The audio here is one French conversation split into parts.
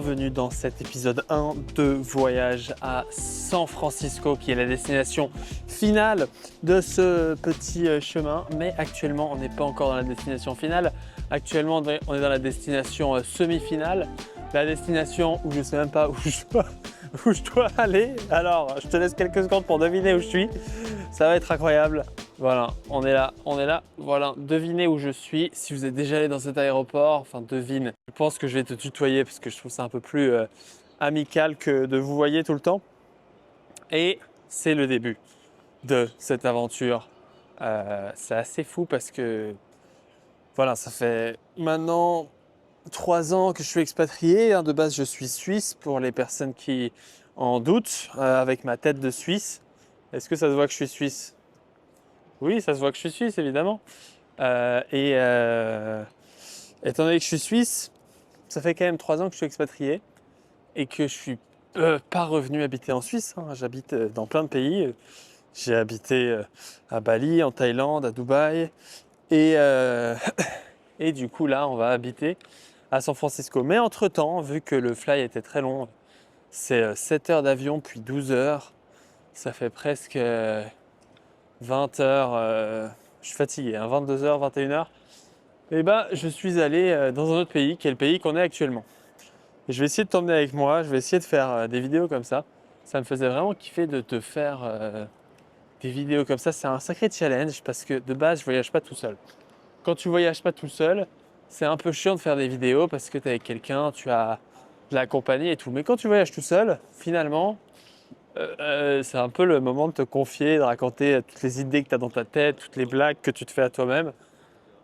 bienvenue dans cet épisode 1 de Voyage à San Francisco qui est la destination finale de ce petit chemin. Mais actuellement, on n'est pas encore dans la destination finale. Actuellement, on est dans la destination semi-finale. La destination où je ne sais même pas où je dois aller. Alors, je te laisse quelques secondes pour deviner où je suis. Ça va être incroyable. Voilà, on est là. Voilà, devinez où je suis. Si vous êtes déjà allé dans cet aéroport, enfin devine. Je pense que je vais te tutoyer parce que je trouve ça un peu plus amical que de vous voyer tout le temps. Et c'est le début de cette aventure. C'est assez fou parce que voilà, ça fait maintenant 3 ans que je suis expatrié. De base, je suis suisse pour les personnes qui en doutent, avec ma tête de Suisse. Est-ce que ça se voit que je suis suisse? Oui, ça se voit que je suis suisse, évidemment. Étant donné que je suis suisse, ça fait quand même 3 ans que je suis expatrié et que je suis pas revenu habiter en Suisse. J'habite dans plein de pays. J'ai habité à Bali, en Thaïlande, à Dubaï. Et du coup, là, on va habiter à San Francisco. Mais entre-temps, vu que le fly était très long, c'est 7 heures d'avion puis 12 heures. Ça fait presque 20 heures. Je suis fatigué, 22 heures, 21 heures. Et je suis allé dans un autre pays, qui est le pays qu'on est actuellement. Et je vais essayer de t'emmener avec moi, je vais essayer de faire des vidéos comme ça. Ça me faisait vraiment kiffer de te faire des vidéos comme ça. C'est un sacré challenge parce que de base, je voyage pas tout seul. Quand tu voyages pas tout seul, c'est un peu chiant de faire des vidéos parce que tu es avec quelqu'un, tu as de la compagnie et tout. Mais quand tu voyages tout seul, finalement, c'est un peu le moment de te confier, de raconter toutes les idées que tu as dans ta tête, toutes les blagues que tu te fais à toi-même.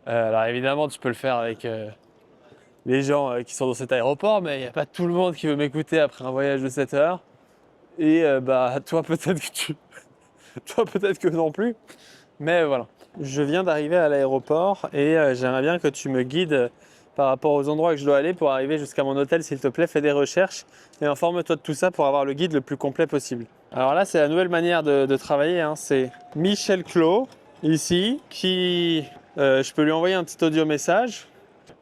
Alors évidemment, tu peux le faire avec les gens qui sont dans cet aéroport, mais il n'y a pas tout le monde qui veut m'écouter après un voyage de 7 heures. Et toi peut-être que non plus. Mais voilà. Je viens d'arriver à l'aéroport et j'aimerais bien que tu me guides par rapport aux endroits que je dois aller pour arriver jusqu'à mon hôtel, s'il te plaît. Fais des recherches et informe-toi de tout ça pour avoir le guide le plus complet possible. Alors là, c'est la nouvelle manière de travailler. C'est Michel Clos, ici, qui... je peux lui envoyer un petit audio message.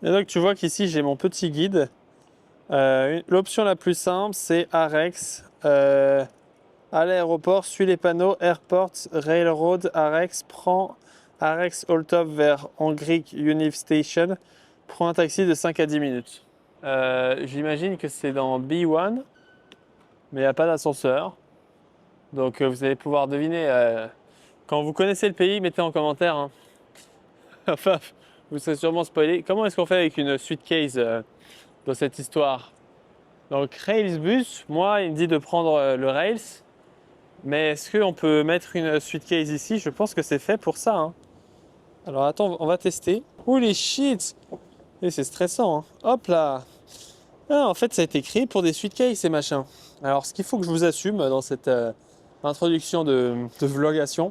Et donc, tu vois qu'ici, j'ai mon petit guide. L'option la plus simple, c'est Arex. À l'aéroport, suis les panneaux Airport, Railroad, Arex, prends Arex All-Top vers Angrik Univ Station. Prends un taxi de 5 à 10 minutes. J'imagine que c'est dans B1, mais il n'y a pas d'ascenseur. Donc vous allez pouvoir deviner. Quand vous connaissez le pays, mettez en commentaire. Enfin, vous serez sûrement spoilé. Comment est-ce qu'on fait avec une suitcase dans cette histoire? Donc Railsbus, moi il me dit de prendre le Rails. Mais est-ce qu'on peut mettre une suitcase ici? Je pense que c'est fait pour ça. Alors attends, on va tester. Holy shit! Et c'est stressant. Hop là! En fait, ça a été créé pour des suitcases ces machins. Alors ce qu'il faut que je vous assume dans cette introduction de vlogation,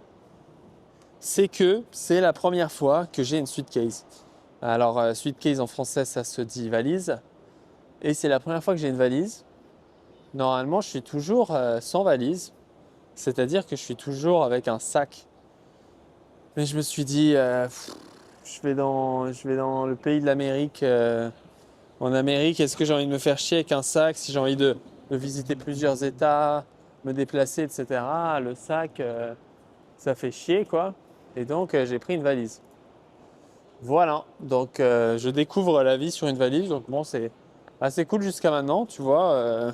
c'est que c'est la première fois que j'ai une suitcase. Alors suitcase en français, ça se dit valise. Et c'est la première fois que j'ai une valise. Normalement, je suis toujours sans valise. C'est-à-dire que je suis toujours avec un sac. Mais je me suis dit, je vais dans le pays de l'Amérique. En Amérique, est-ce que j'ai envie de me faire chier avec un sac si j'ai envie de visiter plusieurs États, me déplacer, etc. Le sac, ça fait chier, quoi. Et donc, j'ai pris une valise. Voilà. Donc, je découvre la vie sur une valise. Donc, bon, c'est assez cool jusqu'à maintenant, tu vois.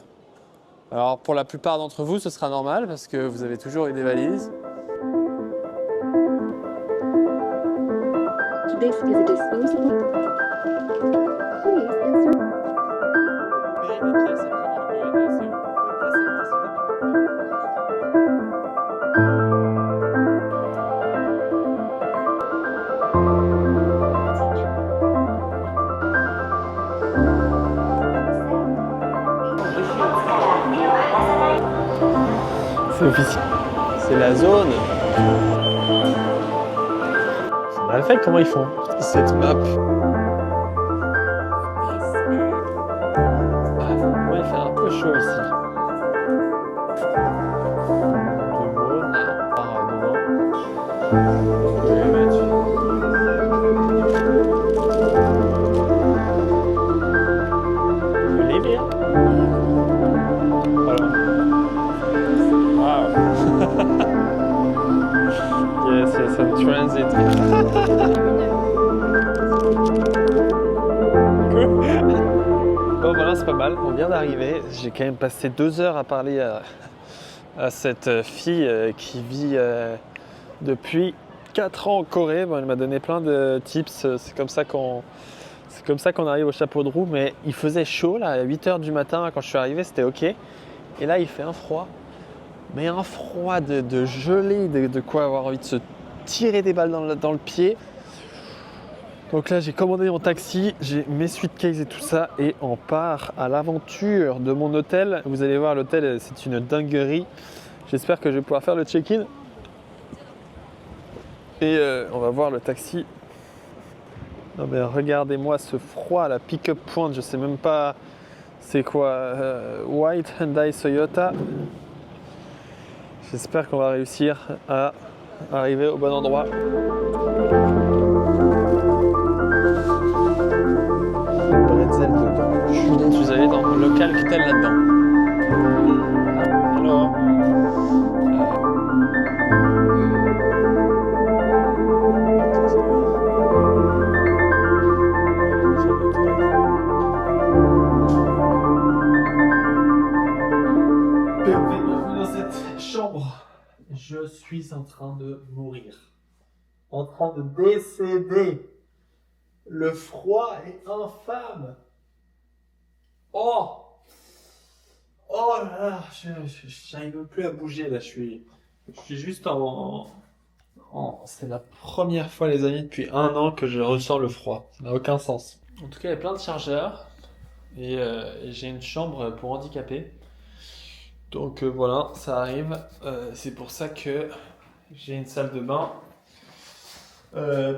Alors pour la plupart d'entre vous, ce sera normal parce que vous avez toujours eu des valises. This is a disposable. Please insert. C'est officiel. C'est la zone. C'est mal fait, comment ils font cette map? Il fait un peu chaud ici. De l'eau, par devant. Je vais mettre. Les bières. Bon voilà, c'est pas mal, on vient d'arriver. J'ai quand même passé 2 heures à parler à cette fille qui vit depuis 4 ans en Corée. Bon, elle m'a donné plein de tips, c'est comme ça qu'on arrive au chapeau de roue, mais il faisait chaud là, à 8 heures du matin quand je suis arrivé, c'était ok. Et là il fait un froid, mais un froid de gelée, de quoi avoir envie de se tirer des balles dans le pied. Donc là j'ai commandé mon taxi, j'ai mes suitcases et tout ça et on part à l'aventure de mon hôtel. Vous allez voir, l'hôtel c'est une dinguerie. J'espère que je vais pouvoir faire le check-in. Et on va voir le taxi. Non mais regardez-moi ce froid, la pick-up point, je sais même pas c'est quoi. White Hyundai Toyota. J'espère qu'on va réussir à arriver au bon endroit. Bretzel dedans. Je suis allé dans le local qui est là-dedans. Hello. Bienvenue dans cette chambre. Je suis en train de mourir. En train de décéder. Le froid est infâme. Oh! Oh là là, je n'arrive plus à bouger là, je suis juste c'est la première fois les amis depuis 1 an que je ressens le froid. Ça n'a aucun sens. En tout cas, il y a plein de chargeurs et j'ai une chambre pour handicapés. Donc voilà, ça arrive. C'est pour ça que j'ai une salle de bain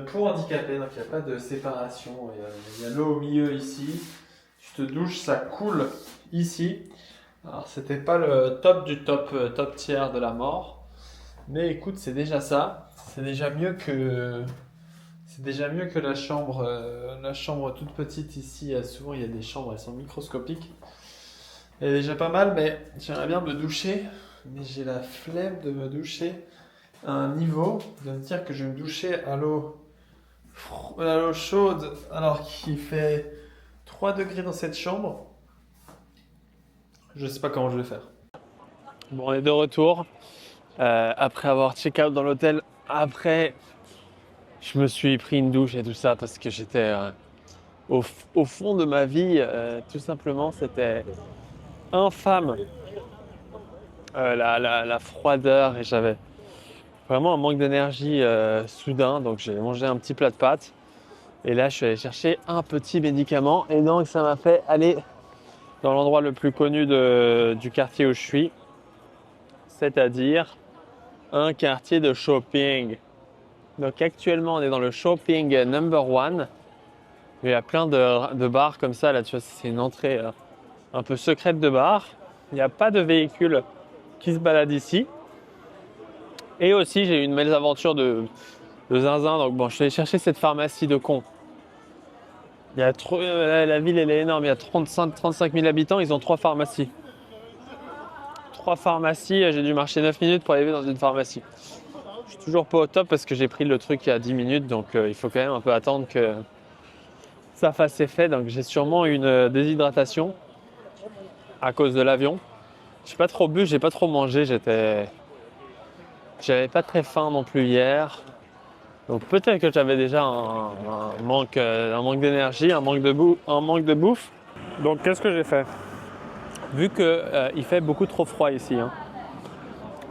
pour handicapés. Donc il n'y a pas de séparation. Il y a l'eau au milieu ici. Tu te douches, ça coule ici. Alors c'était pas le top du top tiers de la mort, mais écoute, c'est déjà ça. C'est déjà mieux que la chambre toute petite ici. Souvent il y a des chambres, elles sont microscopiques. Elle est déjà pas mal, mais j'aimerais bien me doucher, mais j'ai la flemme de me doucher à un niveau, de me dire que je vais me doucher à l'eau chaude alors qu'il fait 3 degrés dans cette chambre. Je sais pas comment je vais faire. Bon, on est de retour. Après avoir check-out dans l'hôtel, après, je me suis pris une douche et tout ça parce que j'étais au fond de ma vie, tout simplement, c'était infâme. La froideur et j'avais vraiment un manque d'énergie soudain. Donc j'ai mangé un petit plat de pâtes et là je suis allé chercher un petit médicament et donc ça m'a fait aller dans l'endroit le plus connu du quartier où je suis, c'est-à-dire un quartier de shopping. Donc actuellement on est dans le shopping number 1. Il y a plein de bars comme ça, là tu vois, c'est une entrée un peu secrète de bar. Il n'y a pas de véhicule qui se balade ici. Et aussi j'ai eu une mésaventure de zinzin, donc bon, je suis allé chercher cette pharmacie de con. Il y a la ville elle est énorme, il y a 35 000 habitants, ils ont 3 pharmacies. 3 pharmacies, j'ai dû marcher 9 minutes pour arriver dans une pharmacie. Je suis toujours pas au top parce que j'ai pris le truc il y a 10 minutes, donc il faut quand même un peu attendre que ça fasse effet. Donc j'ai sûrement une déshydratation à cause de l'avion. J'ai pas trop bu, j'ai pas trop mangé, j'avais pas très faim non plus hier. Donc peut-être que j'avais déjà un manque d'énergie, un manque de bouffe. Donc qu'est-ce que j'ai fait? Vu qu'il fait beaucoup trop froid ici, hein,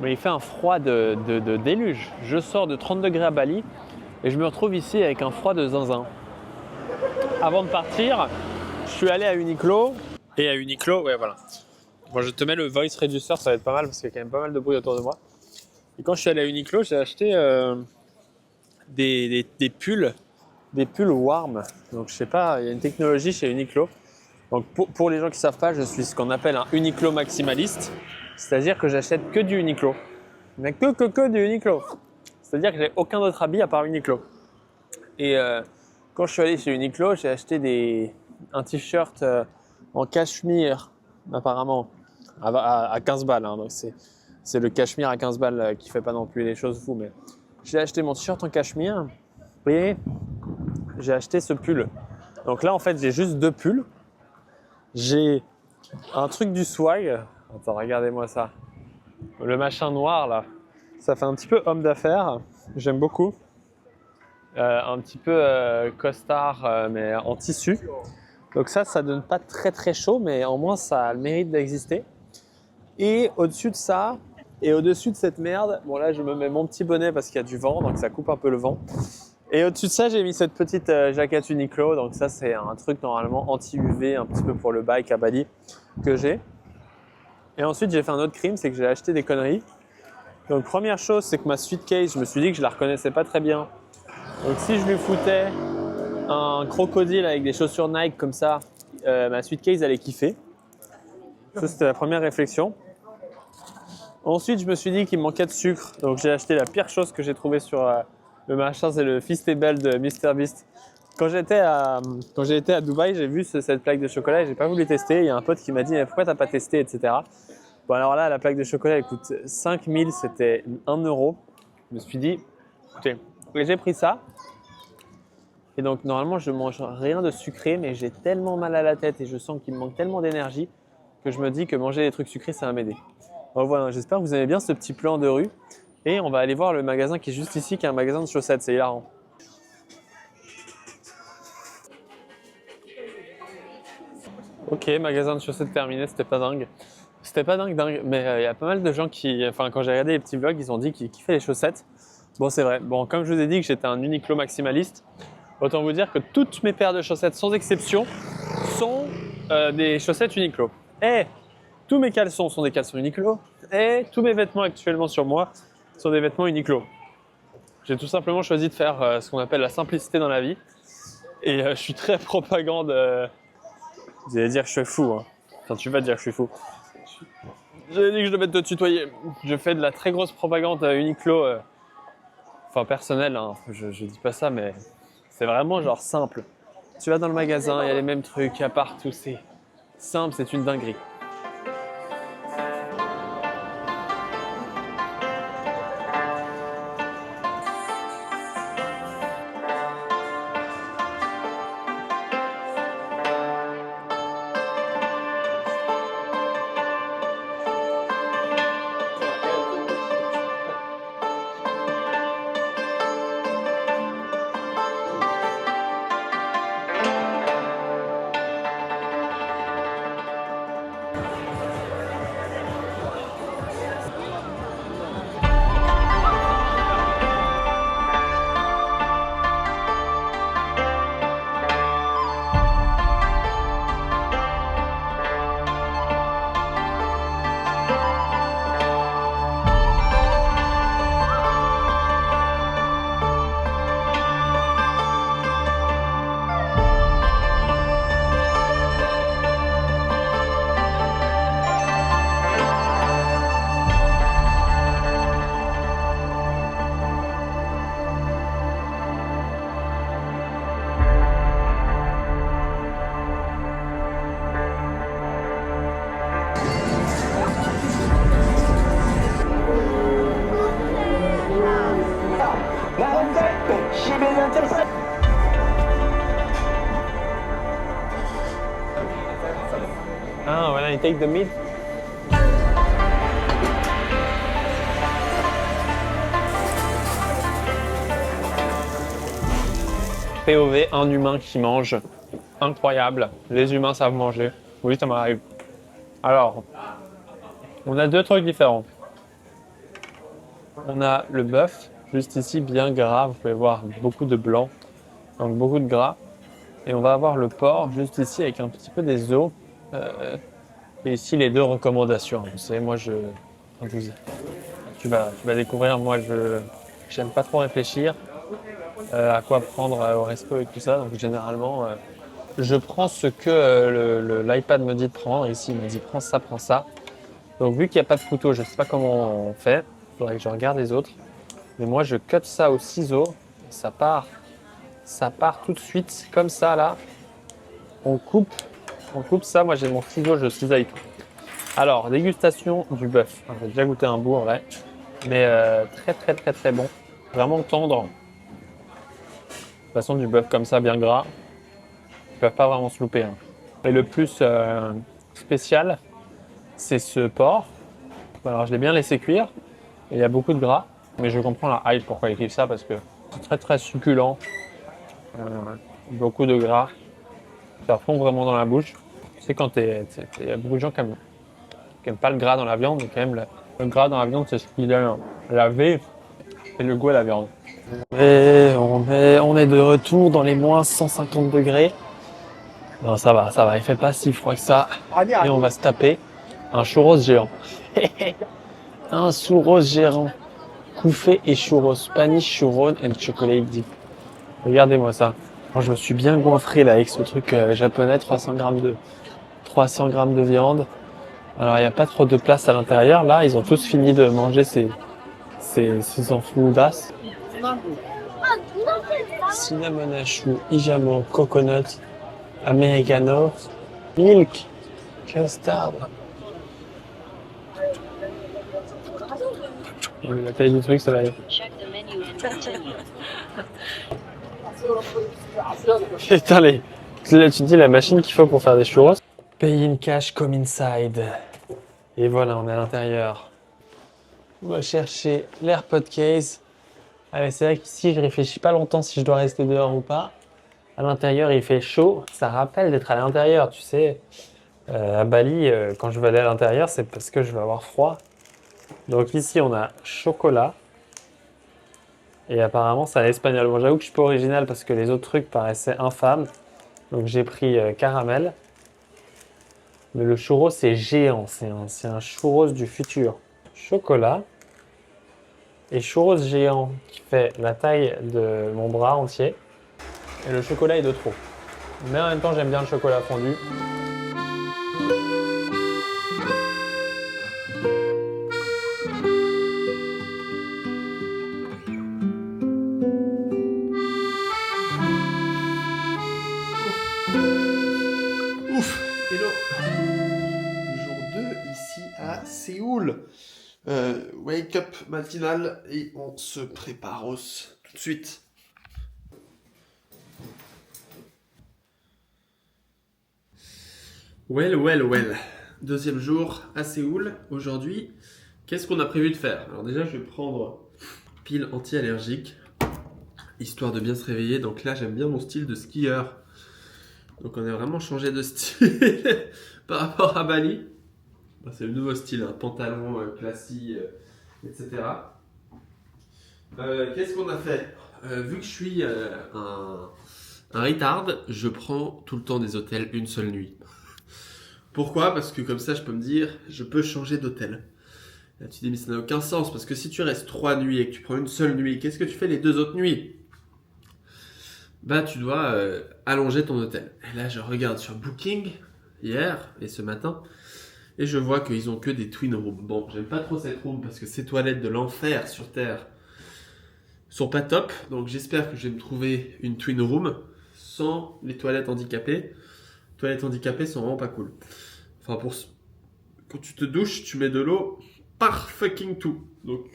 mais il fait un froid de déluge. Je sors de 30 degrés à Bali et je me retrouve ici avec un froid de zinzin. Avant de partir, je suis allé à Uniqlo. Et à Uniqlo, ouais voilà. Bon, je te mets le voice reducer, ça va être pas mal parce qu'il y a quand même pas mal de bruit autour de moi. Et quand je suis allé à Uniqlo, j'ai acheté des pulls warm. Donc je sais pas, il y a une technologie chez Uniqlo. Donc pour les gens qui ne savent pas, je suis ce qu'on appelle un Uniqlo maximaliste. C'est-à-dire que j'achète que du Uniqlo. Mais que du Uniqlo. C'est-à-dire que j'ai aucun autre habit à part Uniqlo. Et quand je suis allé chez Uniqlo, j'ai acheté un t-shirt en cachemire, apparemment, à 15 balles. Hein. Donc c'est le cachemire à 15 balles qui fait pas non plus les choses fous. Mais j'ai acheté mon t-shirt en cachemire et j'ai acheté ce pull. Donc là, en fait, j'ai juste 2 pulls. J'ai un truc du swag. Attends, regardez-moi ça. Le machin noir là, ça fait un petit peu homme d'affaires. J'aime beaucoup. Un petit peu costard, mais en tissu. Donc ça donne pas très très chaud, mais au moins ça a le mérite d'exister. Et au-dessus de ça, et au-dessus de cette merde, bon là je me mets mon petit bonnet parce qu'il y a du vent, donc ça coupe un peu le vent. Et au-dessus de ça, j'ai mis cette petite jaquette Uniqlo, donc ça c'est un truc normalement anti-UV, un petit peu pour le bike à Bali que j'ai. Et ensuite j'ai fait un autre crime, c'est que j'ai acheté des conneries. Donc première chose, c'est que ma suitcase, je me suis dit que je la reconnaissais pas très bien. Donc si je lui foutais un crocodile avec des chaussures Nike comme ça, ma suitcase allait kiffer. Ça c'était la première réflexion. Ensuite, je me suis dit qu'il me manquait de sucre, donc j'ai acheté la pire chose que j'ai trouvée sur le machin, c'est le Feastable de MrBeast. Quand j'ai été à Dubaï, j'ai vu cette plaque de chocolat et j'ai pas voulu tester. Il y a un pote qui m'a dit mais pourquoi t'as pas testé, etc. Bon alors là, la plaque de chocolat elle coûte 5000, c'était 1 euro. Je me suis dit, écoutez, j'ai pris ça. Et donc normalement je mange rien de sucré, mais j'ai tellement mal à la tête et je sens qu'il me manque tellement d'énergie que je me dis que manger des trucs sucrés ça va m'aider. Donc voilà, j'espère que vous aimez bien ce petit plan de rue. Et on va aller voir le magasin qui est juste ici, qui est un magasin de chaussettes, c'est hilarant. Ok, magasin de chaussettes terminé, c'était pas dingue. C'était pas dingue, mais il y a pas mal de gens qui, enfin quand j'ai regardé les petits vlogs, ils ont dit qu'ils kiffaient les chaussettes. Bon c'est vrai, bon comme je vous ai dit que j'étais un Uniqlo maximaliste, autant vous dire que toutes mes paires de chaussettes, sans exception, sont des chaussettes Uniqlo. Et tous mes caleçons sont des caleçons Uniqlo. Et tous mes vêtements actuellement sur moi sont des vêtements Uniqlo. J'ai tout simplement choisi de faire ce qu'on appelle la simplicité dans la vie. Et je suis très propagande. Vous allez dire que je suis fou. Hein. Enfin, tu vas dire que je suis fou. J'ai dit que je devais te tutoyer. Je fais de la très grosse propagande Uniqlo. Enfin, personnelle. Hein. Je dis pas ça, mais c'est vraiment genre simple. Tu vas dans le magasin, il y a les mêmes trucs, il y a partout. C'est simple, c'est une dinguerie. Ah, when I take the meat. POV, un humain qui mange. Incroyable. Les humains savent manger. Oui, ça m'arrive. Alors, on a deux trucs différents. On a le bœuf, juste ici, bien gras. Vous pouvez voir beaucoup de blanc, donc beaucoup de gras. Et on va avoir le porc, juste ici, avec un petit peu des os. Et ici, les deux recommandations. Vous savez, moi, tu vas découvrir, moi, j'aime pas trop réfléchir à quoi prendre au resto et tout ça. Donc, généralement, je prends ce que l'iPad me dit de prendre. Ici, il me dit prends ça, prends ça. Donc, vu qu'il n'y a pas de couteau, je ne sais pas comment on fait. Il faudrait que je regarde les autres. Mais moi, je cut ça au ciseau. Ça part tout de suite, comme ça, là. On coupe ça. Moi, j'ai mon ciseau, je cisaille tout. Alors, dégustation du bœuf. J'ai déjà goûté un bout, en vrai. Mais très, très, très, très bon. Vraiment tendre. De toute façon, du bœuf comme ça, bien gras, ils peuvent pas vraiment se louper. Hein. Et le plus spécial, c'est ce porc. Alors je l'ai bien laissé cuire. Et il y a beaucoup de gras. Mais je comprends la hype pourquoi ils kiffent ça parce que c'est très très succulent. Beaucoup de gras. Ça fond vraiment dans la bouche. Tu sais quand il y a beaucoup de gens qui aiment pas le gras dans la viande, mais quand même le gras dans la viande, c'est ce qui donne la vie et le goût à la viande. Et on est de retour dans les moins 150 degrés. Non, ça va, il fait pas si froid que ça. Et on va se taper un churros géant. Un churros géant. Couffé et churros. Spanish churros and chocolate dip. Regardez-moi ça. Alors, je me suis bien goinfré là avec ce truc japonais, 300 grammes de viande. Alors il n'y a pas trop de place à l'intérieur. Là, ils ont tous fini de manger ces enfloudas. Cinnamon à chou, ijamo, coconut, americano, milk, custard. La taille du truc, ça va aller. Putain, là, tu te dis la machine qu'il faut pour faire des churros. Pay in cash, come inside. Et voilà, on est à l'intérieur. On va chercher l'AirPod case. Allez, c'est vrai qu'ici, je réfléchis pas longtemps si je dois rester dehors ou pas. À l'intérieur, il fait chaud. Ça rappelle d'être à l'intérieur, tu sais. À Bali, quand je vais aller à l'intérieur, c'est parce que je vais avoir froid. Donc ici, on a chocolat. Et apparemment, c'est à l'espagnol. Bon, j'avoue que je suis pas original parce que les autres trucs paraissaient infâmes. Donc j'ai pris caramel. Mais le churros, c'est géant. C'est un churros du futur. Chocolat. Et churros géant qui fait la taille de mon bras entier. Et le chocolat est de trop. Mais en même temps, j'aime bien le chocolat fondu. Ouf, hello. Jour 2 ici à Séoul. Wake up matinal et on se prépare tout de suite. Well. Deuxième jour à Séoul. Aujourd'hui, qu'est-ce qu'on a prévu de faire? Alors déjà, je vais prendre pile anti-allergique, histoire de bien se réveiller. Donc là, j'aime bien mon style de skieur. Donc on a vraiment changé de style par rapport à Bali. Bah, c'est le nouveau style, un pantalon classique, etc. Qu'est-ce qu'on a fait? Vu que je suis un retard, je prends tout le temps des hôtels une seule nuit. Pourquoi? Parce que comme ça, je peux me dire, je peux changer d'hôtel. Là, tu dis, mais ça n'a aucun sens, parce que si tu restes 3 nuits et que tu prends une seule nuit, qu'est-ce que tu fais les 2 autres nuits? Bah, tu dois allonger ton hôtel. Et là, je regarde sur Booking, hier et ce matin, et je vois qu'ils ont que des twin rooms. Bon, j'aime pas trop cette room, parce que ces toilettes de l'enfer sur Terre sont pas top, donc j'espère que je vais me trouver une twin room sans les toilettes handicapées. Les toilettes handicapées sont vraiment pas cool. Enfin, quand tu te douches, tu mets de l'eau par fucking tout. Donc,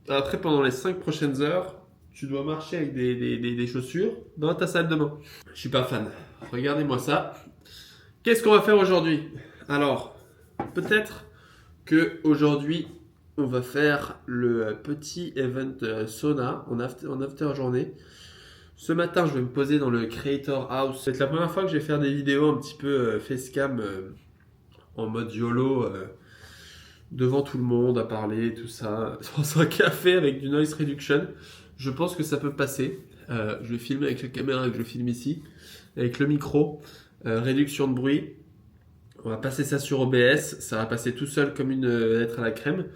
après, pendant les 5 prochaines heures, tu dois marcher avec des chaussures dans ta salle de bain. Je suis pas fan. Regardez-moi ça. Qu'est-ce qu'on va faire aujourd'hui? Alors, peut-être que aujourd'hui, on va faire le petit event sauna en after journée. Ce matin, je vais me poser dans le Creator House. C'est la première fois que je vais faire des vidéos un petit peu facecam en mode YOLO devant tout le monde à parler, tout ça, dans un café avec du noise reduction. Je pense que ça peut passer. Je vais filmer avec la caméra que je filme ici, avec le micro, réduction de bruit. On va passer ça sur OBS, ça va passer tout seul comme une lettre à la crème.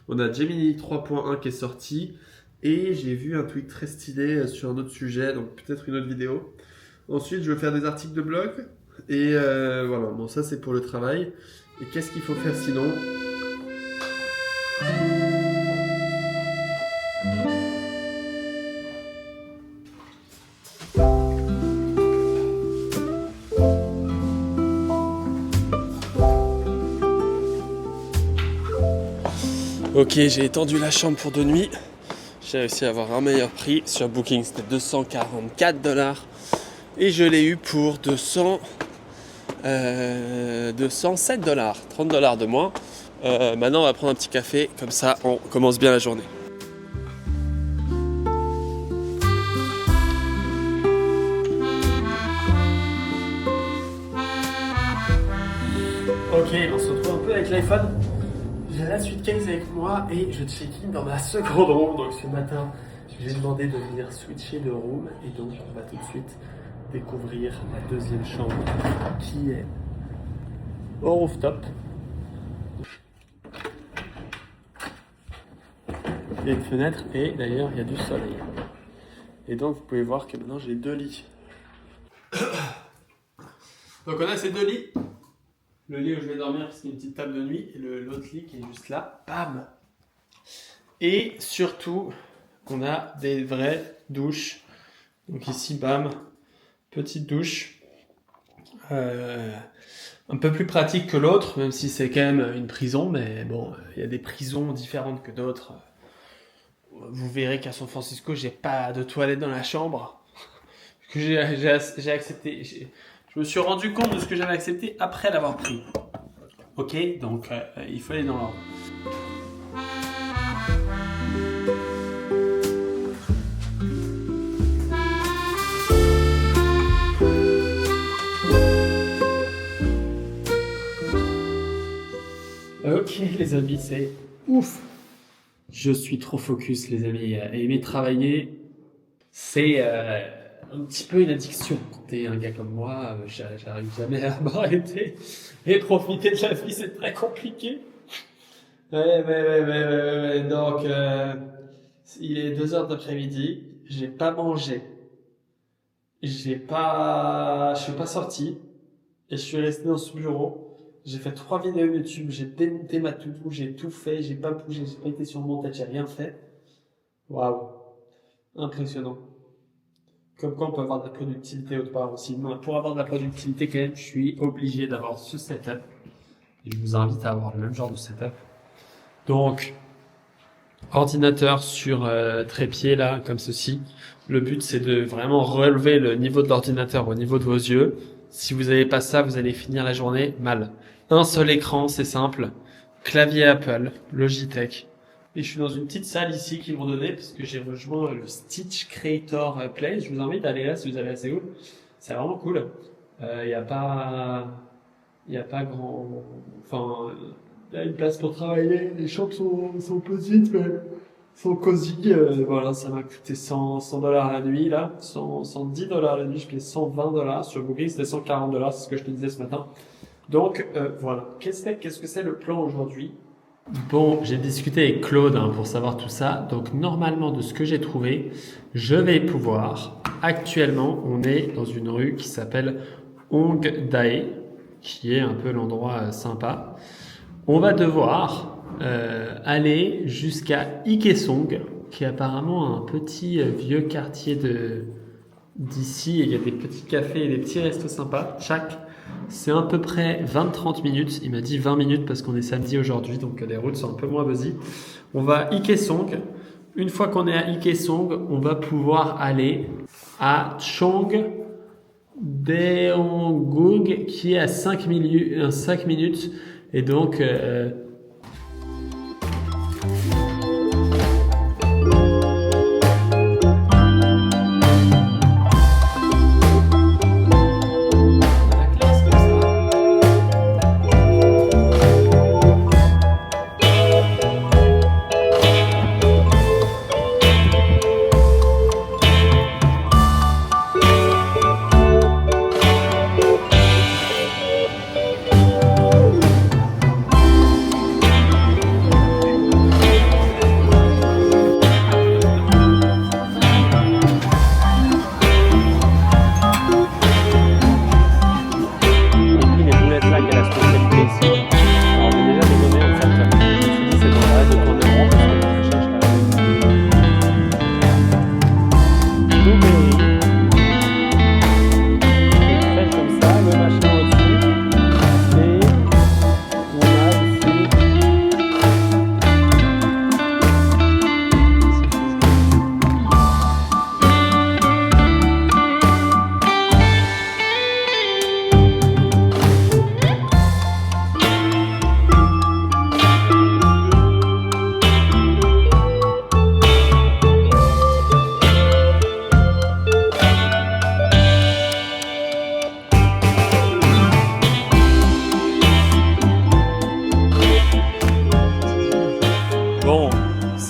On a Gemini 3.1 qui est sorti. Et j'ai vu un tweet très stylé sur un autre sujet, donc peut-être une autre vidéo. Ensuite, je vais faire des articles de blog. Et voilà, bon ça c'est pour le travail. Et qu'est-ce qu'il faut faire sinon? Ok, j'ai étendu la chambre pour 2 nuits. J'ai réussi à avoir un meilleur prix. Sur Booking, c'était $244. Et je l'ai eu pour 200. de 107 $, 30 $ de moins. Maintenant, on va prendre un petit café, comme ça, on commence bien la journée. Ok, on se retrouve un peu avec l'iPhone. J'ai la suite case avec moi et je check-in dans ma seconde room. Donc ce matin, j'ai demandé de venir switcher de room et donc on va tout de suite découvrir la deuxième chambre qui est au rooftop. Il y a une fenêtre et d'ailleurs il y a du soleil. Et donc vous pouvez voir que maintenant j'ai 2 lits. Donc on a ces 2 lits. Le lit où je vais dormir parce qu'il y a une petite table de nuit et l'autre lit qui est juste là. Bam! Et surtout, on a des vraies douches. Donc ici, bam, petite douche. Un peu plus pratique que l'autre, même si c'est quand même une prison. Mais bon, il y a des prisons différentes que d'autres. Vous verrez qu'à San Francisco, j'ai pas de toilette dans la chambre. Que j'ai accepté. Je me suis rendu compte de ce que j'avais accepté après l'avoir pris. Ok, donc il faut aller dans l'ordre. Ok les amis, c'est ouf. Je suis trop focus les amis. Aimer travailler, c'est un petit peu une addiction. Quand t'es un gars comme moi, j'arrive jamais à m'arrêter. Et profiter de la vie, c'est très compliqué. Ouais. Donc, il est 2h d'après-midi. J'ai pas mangé. Je suis pas sorti. Et je suis resté dans ce bureau. J'ai fait 3 vidéos YouTube. J'ai démonté ma to-do. J'ai tout fait. J'ai pas bougé. J'ai pas été sur mon tête. J'ai rien fait. Waouh. Impressionnant. Comme quoi on peut avoir de la productivité autre part aussi. Pour avoir de la productivité quand même, je suis obligé d'avoir ce setup. Et je vous invite à avoir le même genre de setup. Donc, ordinateur sur trépied là, comme ceci. Le but c'est de vraiment relever le niveau de l'ordinateur au niveau de vos yeux. Si vous n'avez pas ça, vous allez finir la journée mal. Un seul écran, c'est simple. Clavier Apple, Logitech. Et je suis dans une petite salle ici qu'ils m'ont donné parce que j'ai rejoint le Stitch Creator Place. Je vous invite à aller là si vous allez à Séoul. C'est vraiment cool. Il y a pas grand, enfin, il y a une place pour travailler. Les chambres sont petites mais sont cosy. Voilà, ça m'a coûté 100 $ la nuit là, 110 $ la nuit. Je payais 120 $ sur Booking, c'était 140 $. C'est ce que je te disais ce matin. Donc voilà. Qu'est-ce que c'est le plan aujourd'hui? Bon, j'ai discuté avec Claude pour savoir tout ça. Donc normalement, de ce que j'ai trouvé, je vais pouvoir. Actuellement, on est dans une rue qui s'appelle Hongdae, qui est un peu l'endroit sympa. On va devoir aller jusqu'à Ikesong, qui est apparemment un petit vieux quartier d'ici. Et il y a des petits cafés et des petits restos sympas. C'est à peu près 20-30 minutes. Il m'a dit 20 minutes parce qu'on est samedi aujourd'hui, donc les routes sont un peu moins busy. On va à Ikesong. Une fois qu'on est à Ikesong, on va pouvoir aller à Cheongdeonggung, qui est à 5 minutes. Et donc,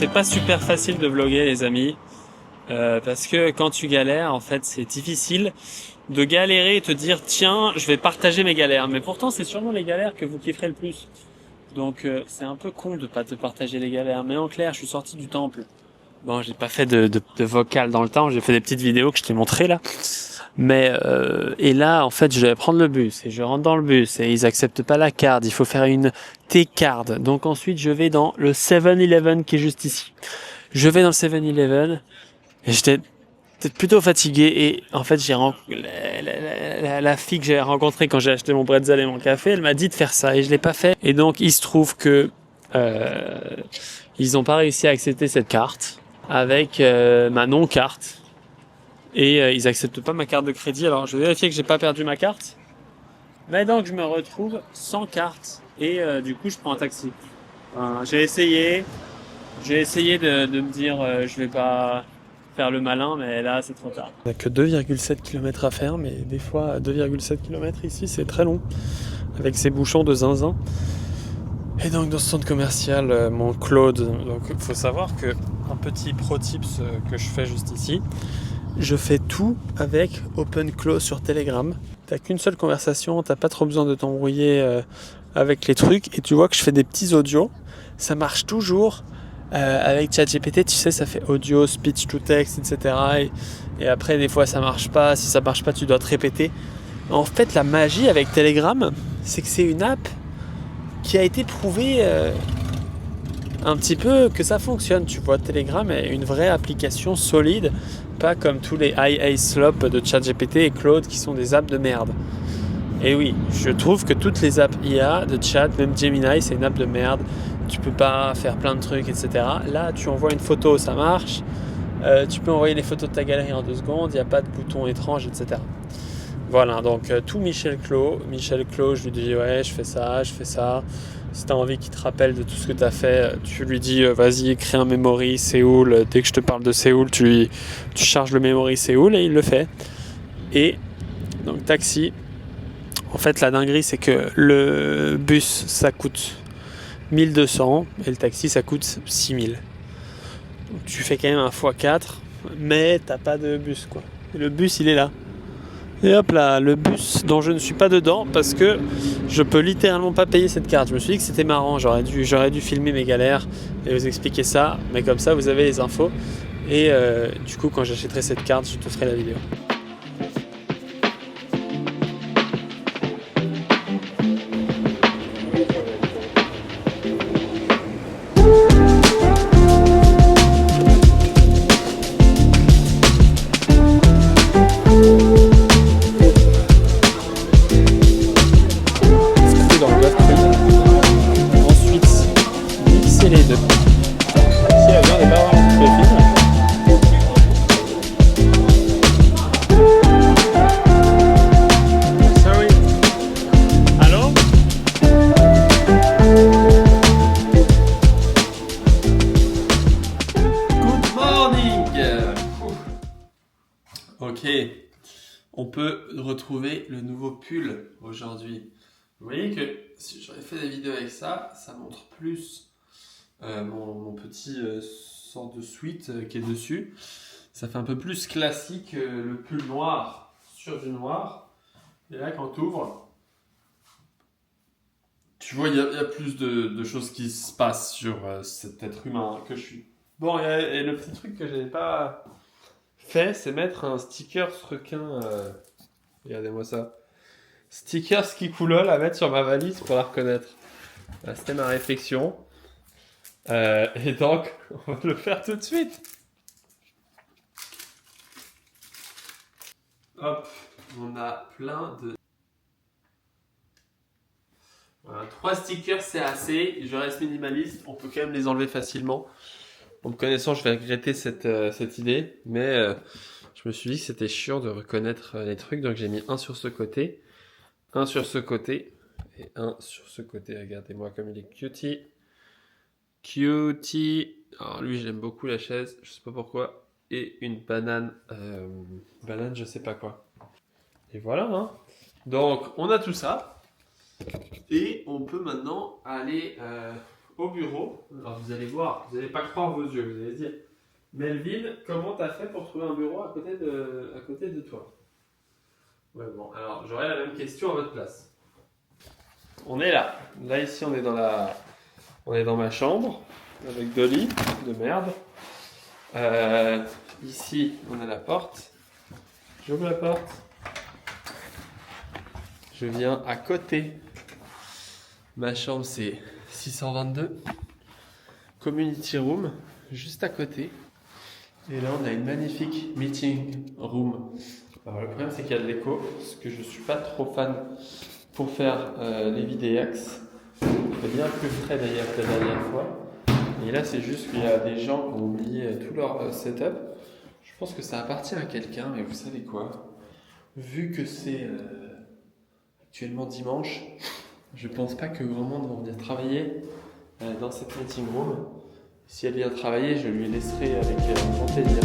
c'est pas super facile de vlogger les amis. Parce que quand tu galères, en fait, c'est difficile de galérer et te dire tiens, je vais partager mes galères. Mais pourtant, c'est sûrement les galères que vous kifferez le plus. Donc, c'est un peu con de pas te partager les galères. Mais en clair, je suis sorti du temple. Bon, j'ai pas fait de vocal dans le temps. J'ai fait des petites vidéos que je t'ai montrées là. Mais et là, en fait, je devais prendre le bus et je rentre dans le bus et ils acceptent pas la carte. Il faut faire une T-card. Donc ensuite, je vais dans le 7-Eleven qui est juste ici. Je vais dans le 7-Eleven. Et j'étais plutôt fatigué et en fait la fille que j'ai rencontrée quand j'ai acheté mon bretzel et mon café, elle m'a dit de faire ça et je l'ai pas fait. Et donc il se trouve que ils ont pas réussi à accepter cette carte avec ma non-carte et ils acceptent pas ma carte de crédit. Alors je vais vérifier que j'ai pas perdu ma carte. Mais donc je me retrouve sans carte et du coup je prends un taxi. J'ai essayé de me dire je vais pas faire le malin, mais là c'est trop tard. On n'a que 2,7 km à faire, mais des fois 2,7 km ici c'est très long, avec ces bouchons de zinzin. Et donc dans ce centre commercial, mon Claude, donc il faut savoir que un petit pro tips que je fais juste ici, je fais tout avec OpenClose sur Telegram. T'as qu'une seule conversation, t'as pas trop besoin de t'embrouiller avec les trucs, et tu vois que je fais des petits audios, ça marche toujours. Avec ChatGPT, tu sais, ça fait audio, speech to text, etc. Et après, des fois, ça marche pas. Si ça marche pas, tu dois te répéter. En fait, la magie avec Telegram, c'est que c'est une app qui a été prouvée un petit peu que ça fonctionne. Tu vois, Telegram est une vraie application solide, pas comme tous les IA slop de ChatGPT et Claude qui sont des apps de merde. Et oui, je trouve que toutes les apps IA de chat, même Gemini, c'est une app de merde. Tu peux pas faire plein de trucs, etc. Là, tu envoies une photo, ça marche. Tu peux envoyer les photos de ta galerie en 2 secondes. Il n'y a pas de bouton étrange, etc. Voilà, donc tout Michel Clos, je lui dis ouais, je fais ça. Si tu as envie qu'il te rappelle de tout ce que tu as fait, tu lui dis vas-y, crée un memory Séoul. Dès que je te parle de Séoul, tu charges le memory Séoul et il le fait. Et donc taxi. En fait, la dinguerie, c'est que le bus, ça coûte 1200 et le taxi, ça coûte 6000. Donc, tu fais quand même un x4, mais t'as pas de bus, quoi. Et le bus, il est là. Et hop là, le bus dont je ne suis pas dedans parce que je peux littéralement pas payer cette carte. Je me suis dit que c'était marrant, j'aurais dû filmer mes galères et vous expliquer ça, mais comme ça, vous avez les infos. Et du coup, quand j'achèterai cette carte, je te ferai la vidéo. Ok, on peut retrouver le nouveau pull aujourd'hui. Vous voyez que si j'aurais fait des vidéos avec ça, ça montre plus mon petit sorte de sweat qui est dessus. Ça fait un peu plus classique le pull noir sur du noir. Et là, quand tu ouvres, tu vois, il y a plus de choses qui se passent sur cet être humain que je suis. Bon, et le petit truc que j'avais pas fait, c'est mettre un sticker requin. Regardez-moi ça. Sticker Skikoulol à mettre sur ma valise pour la reconnaître. C'était ma réflexion. Et donc, on va le faire tout de suite. Hop, on a plein de... Voilà, 3 stickers, c'est assez. Je reste minimaliste. On peut quand même les enlever facilement. En me connaissant, je vais regretter cette idée. Mais je me suis dit que c'était chiant de reconnaître les trucs. Donc j'ai mis un sur ce côté, un sur ce côté et un sur ce côté. Regardez-moi comme il est cutie. Cutie. Alors lui, j'aime beaucoup la chaise. Je sais pas pourquoi. Et une banane. Banane, je sais pas quoi. Et voilà. Hein. Donc on a tout ça. Et on peut maintenant aller au bureau. Alors vous allez voir, vous n'allez pas croire vos yeux, vous allez dire Melvin, comment t'as fait pour trouver un bureau à côté de toi? Ouais, bon, alors j'aurais la même question à votre place. On est là. Là, ici, on est dans ma chambre avec deux lits de merde. Ici, on a la porte. J'ouvre la porte. Je viens à côté. Ma chambre, c'est 622. Community room, juste à côté. Et là, on a une magnifique meeting room. Alors, le problème, c'est qu'il y a de l'écho, parce que je ne suis pas trop fan pour faire les vidéax. C'est bien plus frais d'ailleurs que la dernière fois. Et là, c'est juste qu'il y a des gens qui ont oublié tout leur setup. Je pense que ça appartient à quelqu'un, mais vous savez quoi? Vu que c'est actuellement dimanche, je pense pas que grand monde va venir travailler dans cette meeting room. Si elle vient travailler, je lui laisserai avec grand plaisir.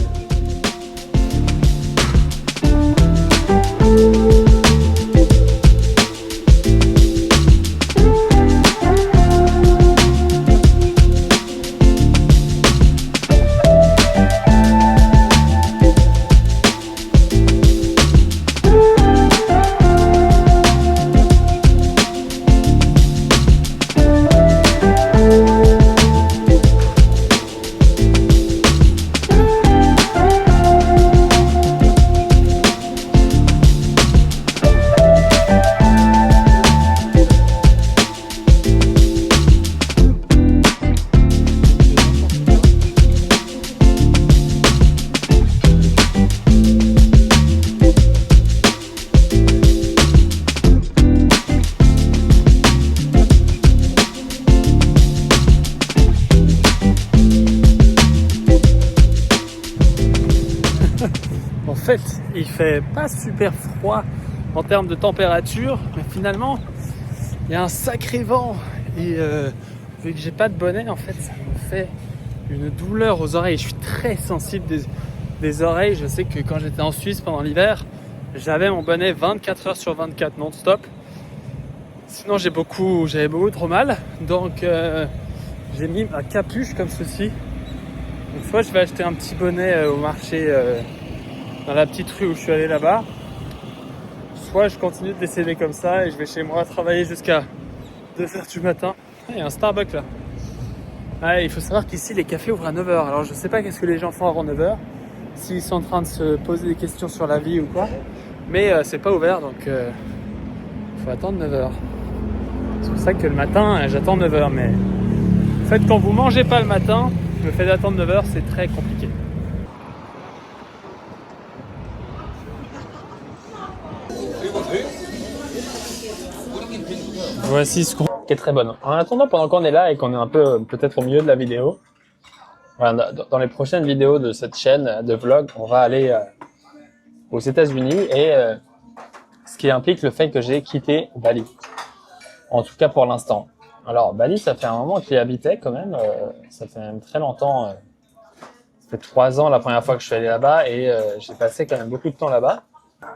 En fait, il fait pas super froid en termes de température, mais finalement, il y a un sacré vent. Et vu que j'ai pas de bonnet, en fait, ça me fait une douleur aux oreilles. Je suis très sensible des oreilles. Je sais que quand j'étais en Suisse pendant l'hiver, j'avais mon bonnet 24 heures sur 24 non-stop. Sinon, j'avais beaucoup trop mal. Donc, j'ai mis ma capuche comme ceci. Donc, soit je vais acheter un petit bonnet au marché dans la petite rue où je suis allé là-bas, soit je continue de décéder comme ça et je vais chez moi travailler jusqu'à 2h du matin. Il y a un Starbucks là. Ouais, il faut savoir qu'ici les cafés ouvrent à 9h. Alors je sais pas qu'est-ce que les gens font avant 9h, s'ils sont en train de se poser des questions sur la vie ou quoi, mais c'est pas ouvert, donc faut attendre 9h. C'est pour ça que le matin j'attends 9h, mais en fait quand vous mangez pas le matin, le fait d'attendre 9h c'est très compliqué. Voici ce qu'on qui est très bonne. En attendant, pendant qu'on est là et qu'on est un peu peut-être au milieu de la vidéo, voilà, dans les prochaines vidéos de cette chaîne de vlog, on va aller aux États-Unis et ce qui implique le fait que j'ai quitté Bali. En tout cas pour l'instant. Alors Bali, ça fait un moment que j'y habitais quand même. Ça fait même très longtemps. Ça fait 3 ans la première fois que je suis allé là-bas et j'ai passé quand même beaucoup de temps là-bas.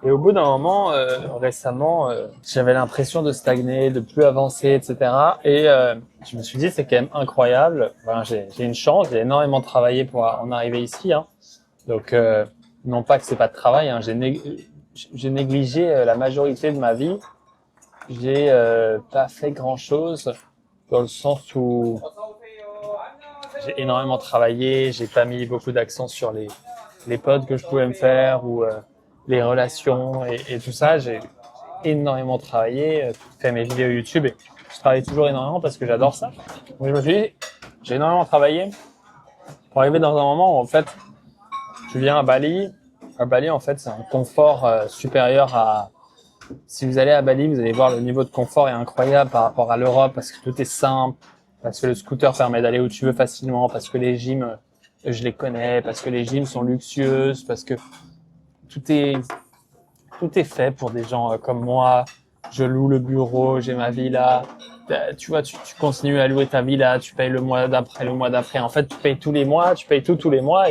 Et au bout d'un moment, récemment, j'avais l'impression de stagner, de plus avancer, etc. Et je me suis dit, c'est quand même incroyable. Enfin, j'ai une chance, j'ai énormément travaillé pour en arriver ici. Hein. Donc, non pas que c'est pas de travail, hein. J'ai négligé la majorité de ma vie. J'ai pas fait grand-chose dans le sens où j'ai énormément travaillé. J'ai pas mis beaucoup d'accent sur les potes que je pouvais me faire ou les relations et tout ça. J'ai énormément travaillé, fait mes vidéos YouTube et je travaille toujours énormément parce que j'adore ça. Donc je me suis dit, j'ai énormément travaillé pour arriver dans un moment où en fait, tu viens à Bali. À Bali, en fait, c'est un confort supérieur à... Si vous allez à Bali, vous allez voir le niveau de confort est incroyable par rapport à l'Europe parce que tout est simple, parce que le scooter permet d'aller où tu veux facilement, parce que les gyms, je les connais, parce que les gyms sont luxueuses, parce que tout est fait pour des gens comme moi. Je loue le bureau, j'ai ma villa. Tu vois, tu continues à louer ta villa, tu payes le mois d'après, le mois d'après. En fait, tu payes tous les mois, tu payes tous les mois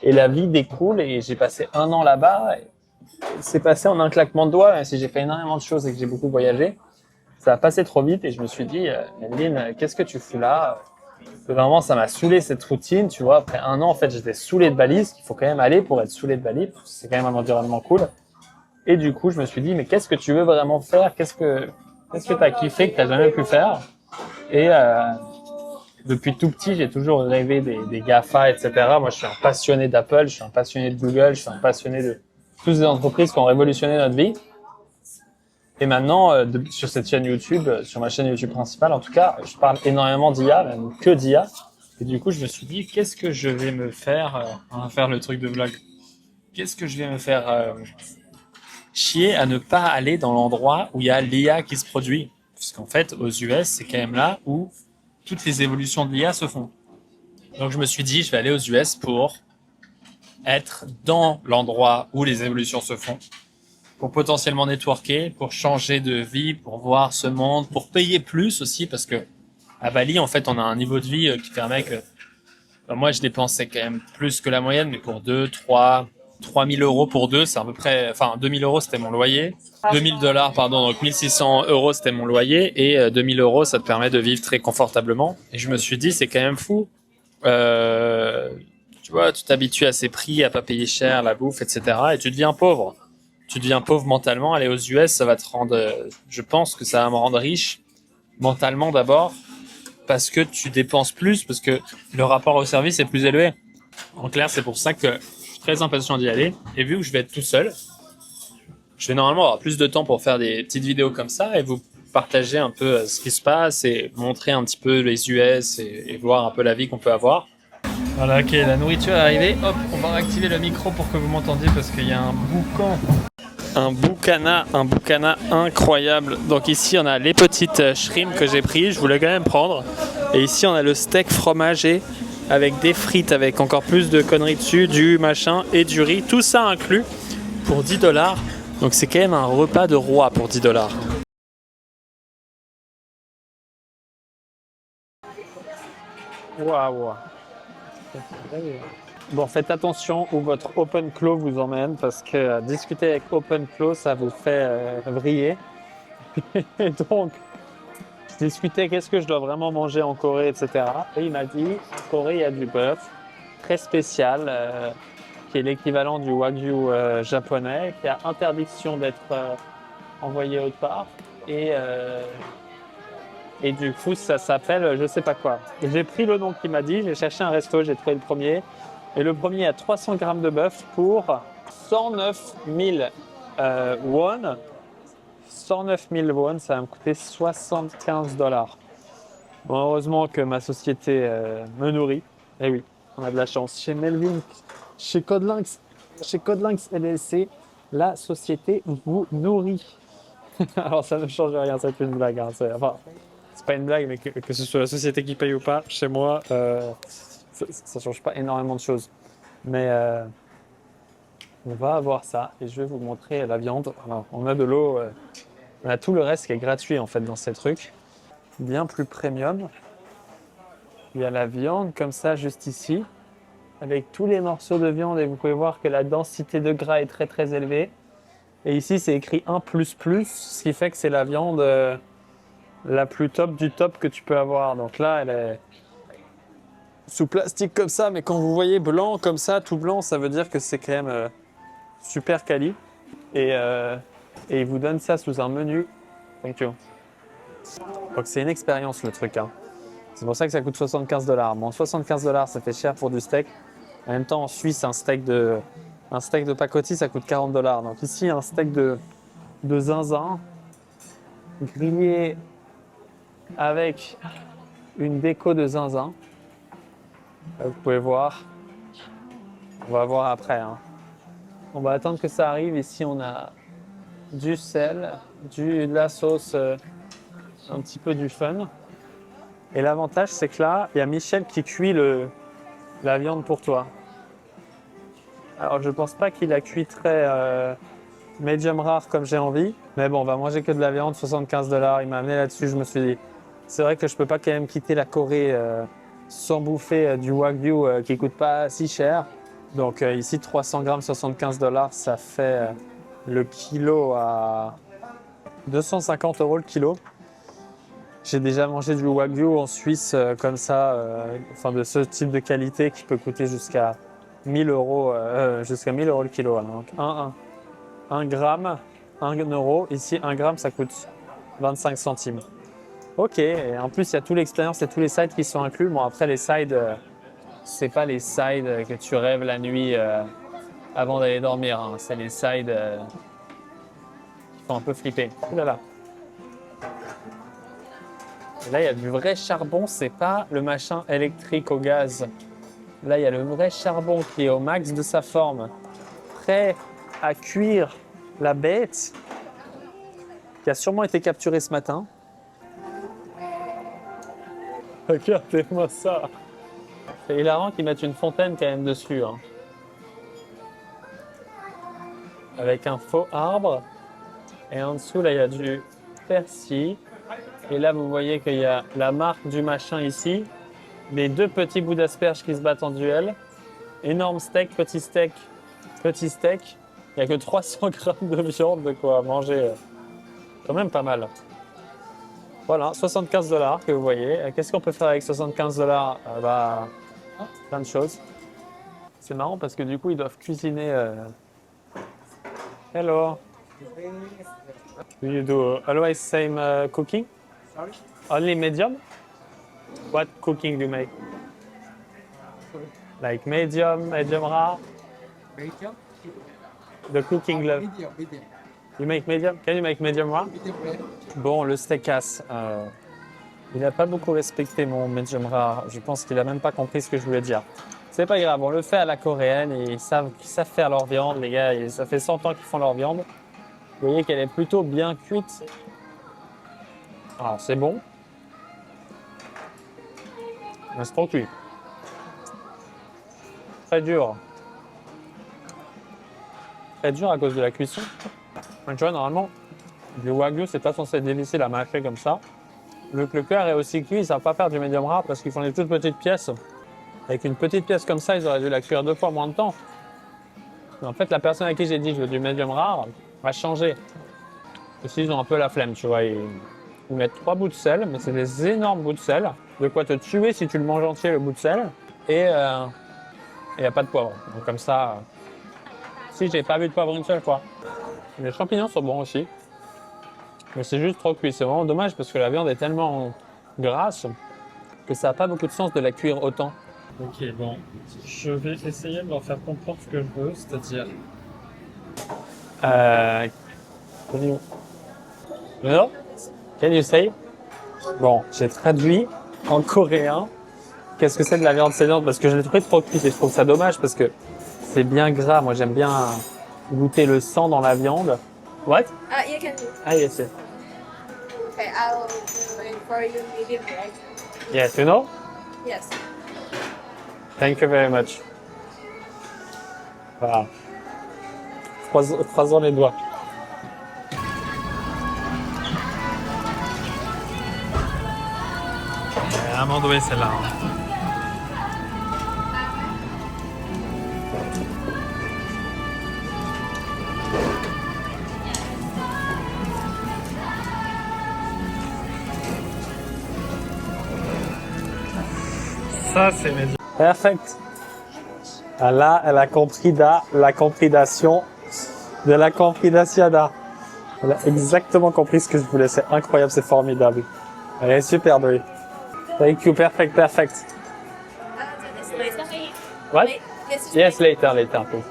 et la vie découle. Et j'ai passé 1 an là-bas. C'est passé en un claquement de doigts, même si j'ai fait énormément de choses et que j'ai beaucoup voyagé. Ça a passé trop vite et je me suis dit, Emeline, qu'est-ce que tu fous là? Normalement, ça m'a saoulé cette routine, tu vois. Après 1 an, en fait, j'étais saoulé de Bali, ce qu'il faut quand même aller pour être saoulé de Bali, parce que c'est quand même un environnement cool. Et du coup, je me suis dit, mais qu'est-ce que tu veux vraiment faire? Qu'est-ce que t'as kiffé que t'as jamais pu faire? Et depuis tout petit, j'ai toujours rêvé des GAFA, etc. Moi, je suis un passionné d'Apple, je suis un passionné de Google, je suis un passionné de toutes ces entreprises qui ont révolutionné notre vie. Et maintenant, sur cette chaîne YouTube, sur ma chaîne YouTube principale, en tout cas, je parle énormément d'IA, même que d'IA. Et du coup, je me suis dit, qu'est-ce que je vais me faire, on va faire le truc de vlog. Qu'est-ce que je vais me faire chier à ne pas aller dans l'endroit où il y a l'IA qui se produit. Puisqu'en fait, aux US, c'est quand même là où toutes les évolutions de l'IA se font. Donc je me suis dit, je vais aller aux US pour être dans l'endroit où les évolutions se font, pour potentiellement networker, pour changer de vie, pour voir ce monde, pour payer plus aussi, parce que à Bali, en fait, on a un niveau de vie qui permet que... moi, je dépensais quand même plus que la moyenne, mais pour 3 000 euros pour deux, c'est à peu près... Enfin, 2 000 euros, c'était mon loyer. 2 000 $, pardon, donc 1 600 euros, c'était mon loyer. Et 2 000 euros, ça te permet de vivre très confortablement. Et je me suis dit, c'est quand même fou. Tu vois, tu t'habitues à ces prix, à pas payer cher, la bouffe, etc. Et tu deviens pauvre. Tu deviens pauvre mentalement. Aller aux US, ça va te rendre... je pense que ça va me rendre riche mentalement d'abord, parce que tu dépenses plus, parce que le rapport au service est plus élevé. En clair, c'est pour ça que je suis très impatient d'y aller. Et vu que je vais être tout seul, je vais normalement avoir plus de temps pour faire des petites vidéos comme ça et vous partager un peu ce qui se passe et montrer un petit peu les US et voir un peu la vie qu'on peut avoir. Voilà, ok, la nourriture est arrivée. Hop, on va réactiver le micro pour que vous m'entendiez parce qu'il y a un boucan. Un boucana incroyable. Donc ici, on a les petites shrimps que j'ai pris. Je voulais quand même prendre. Et ici, on a le steak fromager avec des frites, avec encore plus de conneries dessus, du machin et du riz. Tout ça inclus pour 10 $. Donc c'est quand même un repas de roi pour 10 $. Waouh. Bon, faites attention où votre OpenClaw vous emmène parce que discuter avec OpenClaw, ça vous fait vriller. Et donc, je discutais qu'est-ce que je dois vraiment manger en Corée, etc. Et il m'a dit, en Corée, il y a du bœuf très spécial, qui est l'équivalent du Wagyu japonais, qui a interdiction d'être envoyé autre part. Et du coup, ça s'appelle je sais pas quoi. J'ai pris le nom qu'il m'a dit, j'ai cherché un resto, j'ai trouvé le premier. Et le premier a 300 grammes de bœuf pour 109 000 won. 109 000 won, ça va me coûter 75 $. Bon, heureusement que ma société me nourrit. Eh oui, on a de la chance. Chez Melvin, chez Codelynx LLC, la société vous nourrit. Alors ça ne change rien, c'est une blague. Hein. Enfin, c'est pas une blague, mais que ce soit la société qui paye ou pas, chez moi, ça change pas énormément de choses. Mais on va avoir ça et je vais vous montrer la viande. Alors, on a de l'eau, on a tout le reste qui est gratuit en fait dans ces trucs. Bien plus premium. Il y a la viande comme ça juste ici, avec tous les morceaux de viande et vous pouvez voir que la densité de gras est très très élevée. Et ici c'est écrit 1++, ce qui fait que c'est la viande la plus top du top que tu peux avoir. Donc là elle est sous plastique comme ça, mais quand vous voyez blanc comme ça, tout blanc, ça veut dire que c'est quand même super quali. Et ils vous donnent ça sous un menu. Thank you. Donc c'est une expérience le truc. Hein. C'est pour ça que ça coûte 75 $. Bon, 75 $, ça fait cher pour du steak. En même temps, en Suisse, un steak de pacotille, ça coûte 40 $. Donc ici, un steak de zinzin grillé avec une déco de zinzin. Vous pouvez voir. On va voir après. Hein. On va attendre que ça arrive. Ici, on a du sel, de la sauce, un petit peu du fun. Et l'avantage, c'est que là, il y a Michel qui cuit la viande pour toi. Alors, je pense pas qu'il a cuit très medium rare comme j'ai envie. Mais bon, on va manger que de la viande, 75 $. Il m'a amené là-dessus. Je me suis dit, c'est vrai que je peux pas quand même quitter la Corée sans bouffer du Wagyu qui coûte pas si cher. Donc ici, 300 grammes, 75 $, ça fait le kilo à 250 € le kilo. J'ai déjà mangé du wagyu en Suisse comme ça, enfin de ce type de qualité qui peut coûter jusqu'à 1000 euros, jusqu'à 1000 euros le kilo. Hein. Donc 1 gramme, 1 euro. Ici, 1 gramme, ça coûte 25 centimes. Ok, et en plus, il y a toute l'expérience et tous les sides qui sont inclus. Bon, après, les sides, c'est pas les sides que tu rêves la nuit avant d'aller dormir. Hein. C'est les sides qui font un peu flipper. Ouh là là. Et là, il y a du vrai charbon, c'est pas le machin électrique au gaz. Là, il y a le vrai charbon qui est au max de sa forme, prêt à cuire la bête, qui a sûrement été capturée ce matin. Regardez-moi ça. C'est hilarant qu'ils mettent une fontaine quand même dessus. Hein. Avec un faux arbre. Et en dessous, là, il y a du persil. Et là, vous voyez qu'il y a la marque du machin ici. Les 2 petits bouts d'asperges qui se battent en duel. Énorme steak, petit steak, petit steak. Il n'y a que 300 grammes de viande de quoi manger. Quand même pas mal. Voilà, 75 $ que vous voyez. Qu'est-ce qu'on peut faire avec 75 $? Plein de choses. C'est marrant parce que du coup, ils doivent cuisiner. Hello. Do you do always same cooking? Sorry? Only medium? What cooking do you make? Like medium, medium rare? Medium? The cooking level. Medium. You make medium? Can you make medium rare? Medium rare. Bon, le steakhouse, il n'a pas beaucoup respecté mon medium rare. Je pense qu'il n'a même pas compris ce que je voulais dire. C'est pas grave, on le fait à la coréenne. Ils savent faire leur viande, les gars. Et ça fait 100 ans qu'ils font leur viande. Vous voyez qu'elle est plutôt bien cuite. Alors, c'est bon. Mais c'est trop cuit. Très dur. Très dur à cause de la cuisson. Tu vois, normalement, du wagyu, c'est pas censé être difficile à mâcher comme ça. Vu que le cœur est aussi cuit, ils ne savent pas faire du medium rare parce qu'ils font des toutes petites pièces. Avec une petite pièce comme ça, ils auraient dû la cuire 2 fois moins de temps. Mais en fait, la personne à qui j'ai dit je veux du medium rare va changer. Ici, ils ont un peu la flemme, tu vois. Ils mettent 3 bouts de sel, mais c'est des énormes bouts de sel. De quoi te tuer si tu le manges entier, le bout de sel. Et il n'y a pas de poivre. Donc comme ça, si j'ai pas vu de poivre une seule fois. Les champignons sont bons aussi. Mais c'est juste trop cuit. C'est vraiment dommage parce que la viande est tellement grasse que ça n'a pas beaucoup de sens de la cuire autant. Ok, bon. Je vais essayer de leur faire comprendre ce que je veux, c'est-à-dire... No? Can you say? Bon, j'ai traduit en coréen qu'est-ce que c'est de la viande saignante parce que je l'ai trouvé trop cuite et je trouve ça dommage parce que c'est bien gras. Moi, j'aime bien goûter le sang dans la viande. What? You can do. Ah, yes, yes. Okay, I'll do it for you medium, right? Yes, you know? Yes. Thank you very much. Voilà. Croisons les doigts. Elle est amandouée celle-là. Ça, c'est mes... Perfect. Ah, là, elle a compris la compréhension de la compréhensiada. Elle a exactement compris ce que je voulais. C'est incroyable, c'est formidable. Elle est super douée. Thank you, perfect. What? Yes, later, please.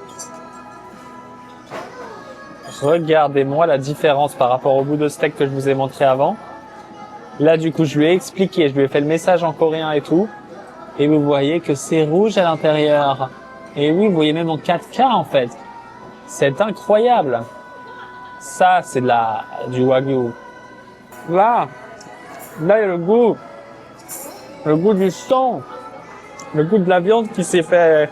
Regardez-moi la différence par rapport au bout de steak que je vous ai montré avant. Là, du coup, je lui ai expliqué, je lui ai fait le message en coréen et tout. Et vous voyez que c'est rouge à l'intérieur. Et oui, vous voyez même en 4K en fait. C'est incroyable. Ça, c'est du wagyu. Là, il y a le goût du sang, le goût de la viande qui s'est fait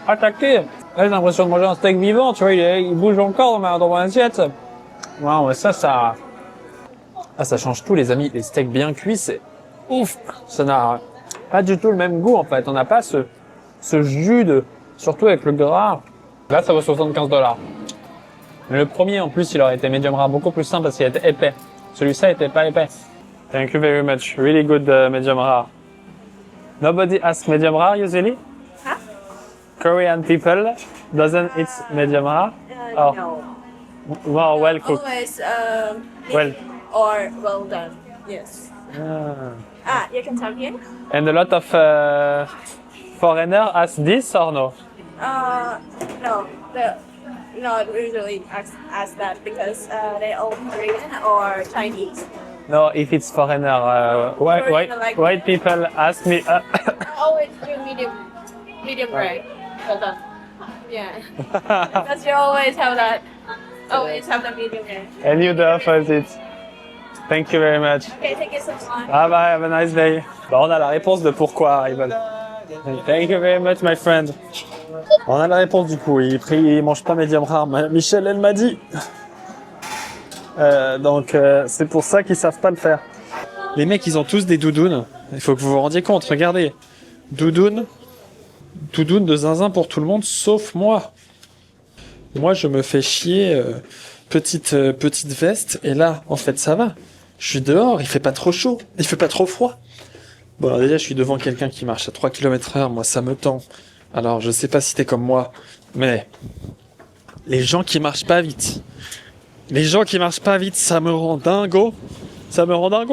attaquer. Là, j'ai l'impression de manger un steak vivant, tu vois, il bouge encore dans mon assiette. Wow, mais ça change tout, les amis. Les steaks bien cuits, c'est ouf. Ça n'a pas du tout le même goût, en fait. On n'a pas ce jus surtout avec le gras. Là, ça vaut 75 $. Mais le premier, en plus, il aurait été medium rare beaucoup plus simple parce qu'il était épais. Celui-là était pas épais. Thank you very much. Really good medium rare. Nobody asks medium rare usually? Huh? Korean people doesn't eat medium rare? Oh. No. More well cooked. Always Well. or well done. Yes. You can talk here. And a lot of foreigners ask this or no? No. Not usually ask that because they all Korean or Chinese. No, if it's foreigner, white people ask me. Always do medium rare. Well done. Yeah. Because you always have that. Always have the medium rare. And you the opposite. Thank you very much. Okay, thank you so much. Bye bye, have a nice day. Bah, on a la réponse de pourquoi ils veulent. Thank you very much, my friend. On a la réponse du coup. Il mange pas medium rare. Michel, elle m'a dit. Donc c'est pour ça qu'ils savent pas le faire. Les mecs, ils ont tous des doudounes. Il faut que vous vous rendiez compte. Regardez, doudoune de zinzin pour tout le monde, sauf moi. Moi, je me fais chier. Petite veste. Et là, en fait, ça va. Je suis dehors. Il fait pas trop chaud. Il fait pas trop froid. Bon, alors déjà, je suis devant quelqu'un qui marche à 3 km/h. Moi, ça me tend. Alors, je sais pas si t'es comme moi, mais les gens qui marchent pas vite. Ça me rend dingo.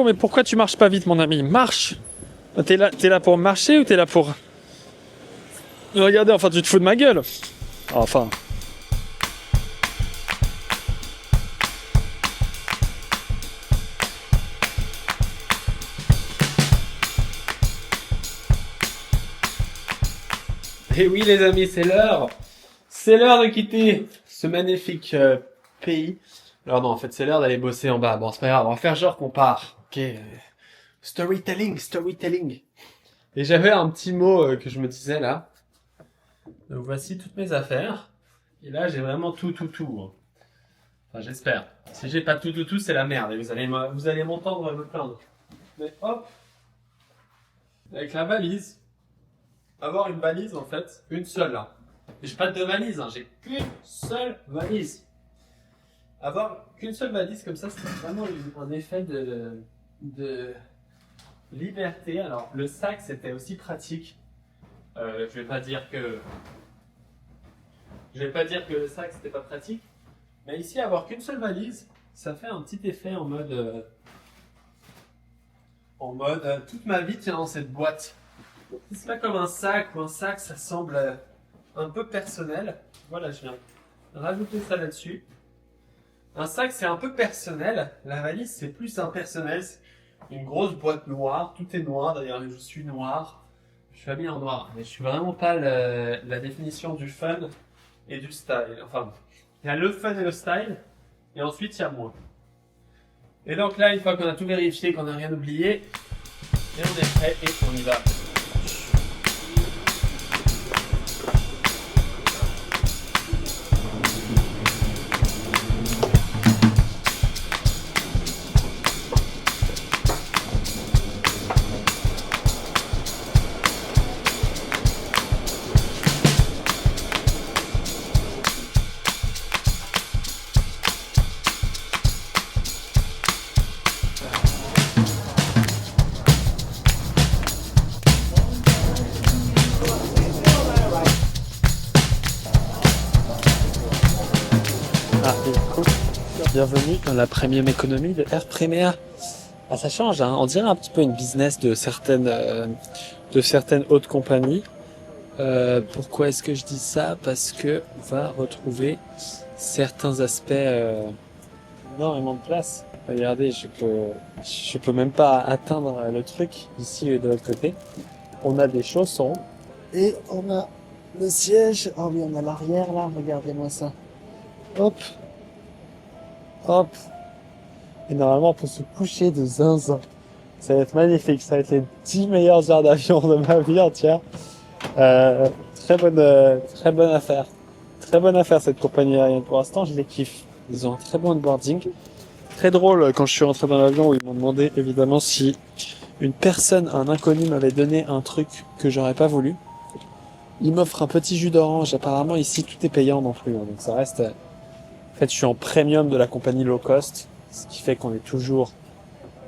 Mais pourquoi tu marches pas vite, mon ami? Marche. T'es là pour marcher ou t'es là pour... Regardez, enfin, tu te fous de ma gueule. Enfin... Et oui les amis, c'est l'heure de quitter ce magnifique pays. Alors non, en fait c'est l'heure d'aller bosser en bas. Bon, c'est pas grave, on va faire genre qu'on part. Ok, storytelling. Et j'avais un petit mot que je me disais là. Donc voici toutes mes affaires. Et là j'ai vraiment tout. Enfin j'espère. Si j'ai pas tout, c'est la merde. Et vous allez m'entendre me plaindre. Mais hop, avec la valise. Avoir une valise en fait, une seule là. J'ai pas deux valises, hein, j'ai qu'une seule valise. Avoir qu'une seule valise comme ça, c'est vraiment un effet de liberté. Alors le sac c'était aussi pratique. Je vais pas dire que le sac c'était pas pratique, mais ici avoir qu'une seule valise, ça fait un petit effet en mode toute ma vie tient dans cette boîte. C'est pas comme un sac ça semble un peu personnel. Voilà, je viens rajouter ça là-dessus. Un sac c'est un peu personnel, la valise c'est plus impersonnel. C'est une grosse boîte noire, tout est noir, d'ailleurs je suis noir, je suis habillé en noir, mais je suis vraiment pas la définition du fun et du style. Enfin, il y a le fun et le style, et ensuite il y a moi. Et donc là, une fois qu'on a tout vérifié, qu'on n'a rien oublié, et on est prêt et on y va. Bienvenue dans la premium économie de Air Premia. Ah, ça change, hein. On dirait un petit peu une business de certaines hautes compagnies. Pourquoi est-ce que je dis ça? Parce que on va retrouver certains aspects énormément de place. Regardez, je peux même pas atteindre le truc ici de l'autre côté. On a des chaussons et on a le siège. Oh oui, on a l'arrière là. Regardez-moi ça. Hop. Et normalement pour se coucher de zinzin. Ça va être magnifique, ça va être les 10 meilleures heures d'avion de ma vie entière. Très bonne affaire. Très bonne affaire cette compagnie aérienne. Pour l'instant je les kiffe. Ils ont un très bon onboarding. Très drôle quand je suis rentré dans l'avion où ils m'ont demandé évidemment si un inconnu m'avait donné un truc que j'aurais pas voulu. Ils m'offrent un petit jus d'orange. Apparemment ici tout est payant non plus, hein, donc ça reste... En fait, je suis en premium de la compagnie low cost. ce qui fait qu'on est toujours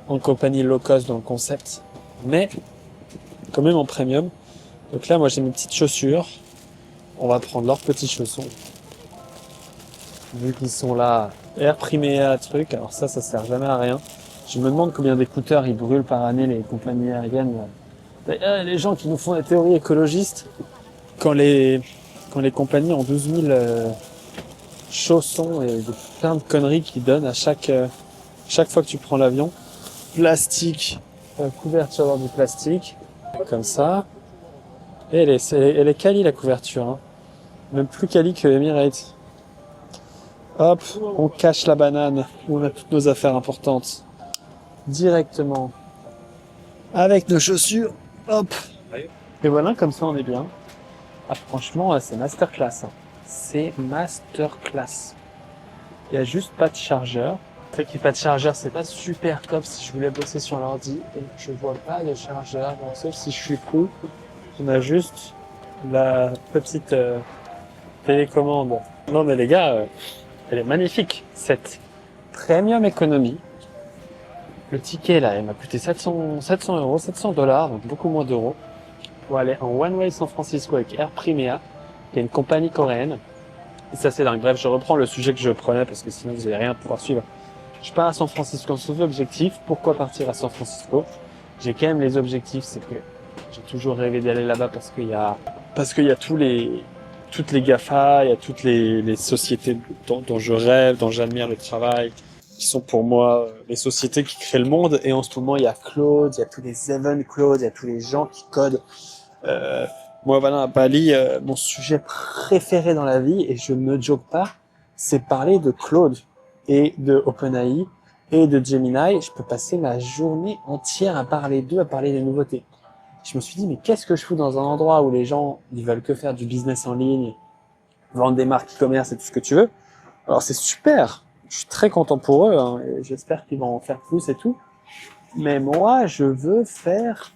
en compagnie low cost dans le concept, mais quand même en premium. Donc là, moi j'ai mes petites chaussures. On va prendre leurs petits chaussons. Vu qu'ils sont là, air Primea, truc, alors ça sert jamais à rien. Je me demande combien d'écouteurs ils brûlent par année, les compagnies aériennes. D'ailleurs, les gens qui nous font des théories écologistes, quand les compagnies ont 12 000 chaussons et plein de conneries qu'ils donnent à chaque fois que tu prends l'avion. Plastique, couverture dans du plastique, comme ça. Et elle est quali la couverture, hein. Même plus quali que Emirates. Hop, on cache la banane où on a toutes nos affaires importantes directement avec nos chaussures. Hop. Et voilà, comme ça on est bien. Ah, franchement, c'est masterclass. Hein. C'est masterclass. Il y a juste pas de chargeur. Le fait qu'il n'y ait pas de chargeur, c'est pas super top si je voulais bosser sur l'ordi. Et je vois pas de chargeur, donc, sauf si je suis fou. On a juste la petite télécommande. Non mais les gars, elle est magnifique, cette premium économie. Le ticket là, il m'a coûté 700 euros, 700 $, donc beaucoup moins d'euros, pour aller en One Way San Francisco avec Air Primea, qui est une compagnie coréenne. Et ça c'est dingue. Bref, je reprends le sujet que je prenais parce que sinon vous n'allez rien pouvoir suivre. Je pars à San Francisco, sauf objectif. Pourquoi partir à San Francisco? J'ai quand même les objectifs, c'est que j'ai toujours rêvé d'aller là-bas parce qu'il y a toutes les GAFA, il y a toutes les sociétés dont je rêve, dont j'admire le travail, qui sont pour moi les sociétés qui créent le monde. Et en ce moment, il y a Claude, il y a tous les Evan Claude, il y a tous les gens qui codent. Moi, voilà, à Bali, mon sujet préféré dans la vie, et je ne joke pas, c'est parler de Claude et de OpenAI et de Gemini. Je peux passer ma journée entière à parler d'eux, à parler des nouveautés. Je me suis dit, mais qu'est-ce que je fous dans un endroit où les gens, ils veulent que faire du business en ligne, vendre des marques e-commerce et tout ce que tu veux. Alors c'est super, je suis très content pour eux, hein, et j'espère qu'ils vont en faire plus et tout. Mais moi, je veux faire,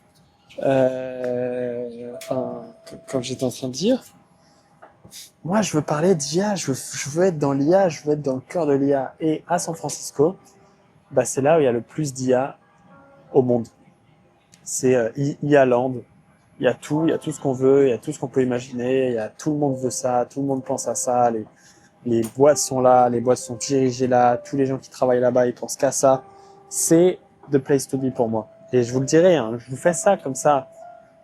comme j'étais en train de dire, moi je veux parler d'IA, je veux être dans l'IA, je veux être dans le cœur de l'IA. Et à San Francisco, bah c'est là où il y a le plus d'IA au monde. C'est IA Land. Il y a tout ce qu'on veut, il y a tout ce qu'on peut imaginer, tout le monde veut ça, tout le monde pense à ça, les boîtes sont là, les boîtes sont dirigées là, tous les gens qui travaillent là-bas, ils pensent qu'à ça. C'est the place to be pour moi. Et je vous le dirai, hein, je vous fais ça comme ça,